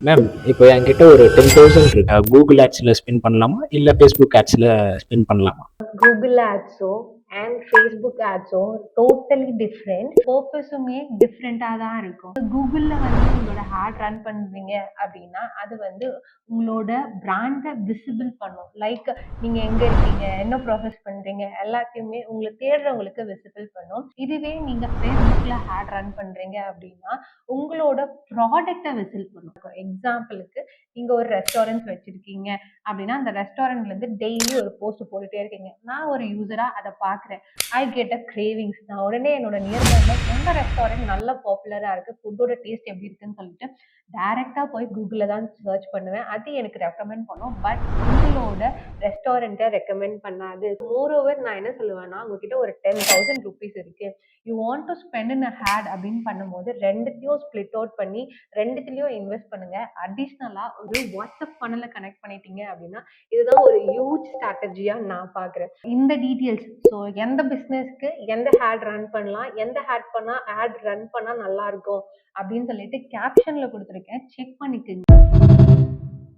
Ma'am, இப்போ என்கிட்ட ஒரு 10,000 இருக்கு. கூகுள் ஆட்ஸ்ல ஸ்பெண்ட் பண்ணலாமா? இல்ல Facebook ஆட்ஸ்ல ஸ்பெண்ட் பண்ணலாமா? கூகுள் ஆட்ஸோ அண்ட் ஃபேஸ்புக் ஆட்ஸோ டோட்டலி டிஃப்ரெண்ட். பர்பஸுமே டிஃப்ரெண்ட்டாக தான் இருக்கும். கூகுளில் வந்து உங்களோட ஆட் ரன் பண்ணுறீங்க அப்படின்னா அது வந்து உங்களோட பிராண்டை விசிபிள் பண்ணும். லைக் நீங்கள் எங்கே இருக்கீங்க, என்ன ப்ராசஸ் பண்ணுறீங்க, எல்லாத்தையுமே உங்களை தேடுறவங்களுக்கு விசிபிள் பண்ணும். இதுவே நீங்கள் ஃபேஸ்புக்கில் ஆட் ரன் பண்ணுறீங்க அப்படின்னா உங்களோட ப்ராடக்டை விசில் பண்ணும். எக்ஸாம்பிளுக்கு நீங்கள் ஒரு ரெஸ்டாரண்ட் வச்சுருக்கீங்க அப்படின்னா அந்த ரெஸ்டாரண்ட்ல இருந்து டெய்லி ஒரு போஸ்ட் போட்டுட்டே இருக்கீங்க. நான் ஒரு யூசரா அதை பார்க்குறேன். I get a cravings. நான் உடனே என்னோட நியர்பைல எந்த ரெஸ்டாரண்ட் நல்ல பாப்புலரா இருக்கு, ஃபுட்டோட டேஸ்ட் எப்படி இருக்குன்னு சொல்லிட்டு டைரக்டா போய் கூகுளில் தான் சர்ச் பண்ணுவேன். அது எனக்கு ரெக்கமெண்ட் பண்ணும். பட் உங்களோட ரெஸ்டாரண்ட்டை ரெக்கமெண்ட் பண்ணாது. மோரோவர் நான் என்ன சொல்லுவேன்னா, உங்ககிட்ட ஒரு 10,000 ருபீஸ் இருக்கு, you want to spend in a hat அப்படின்னு பண்ணும்போது ரெண்டுத்தையும் ஸ்பிளிட் அவுட் பண்ணி ரெண்டுத்துலயும் இன்வெஸ்ட் பண்ணுங்க. அடிஷ்னலா ஒரு வாட்ஸ்அப் ஃபனல கனெக்ட் பண்ணிட்டீங்க அப்படின்னா இதுதான் ஒரு ஹியூஜ் ஸ்ட்ராட்டஜியா நான் பாக்குறேன். இந்த டீட்டெயில்ஸ், ஸோ எந்த பிசினஸ்க்கு எந்த ஆட் ரன் பண்ணலாம், எந்த ஆட் ரன் பண்ணா நல்லா இருக்கும் அப்படின்னு சொல்லிட்டு கேப்ஷன்ல கொடுத்துருக்கேன். செக் பண்ணிக்கோங்க.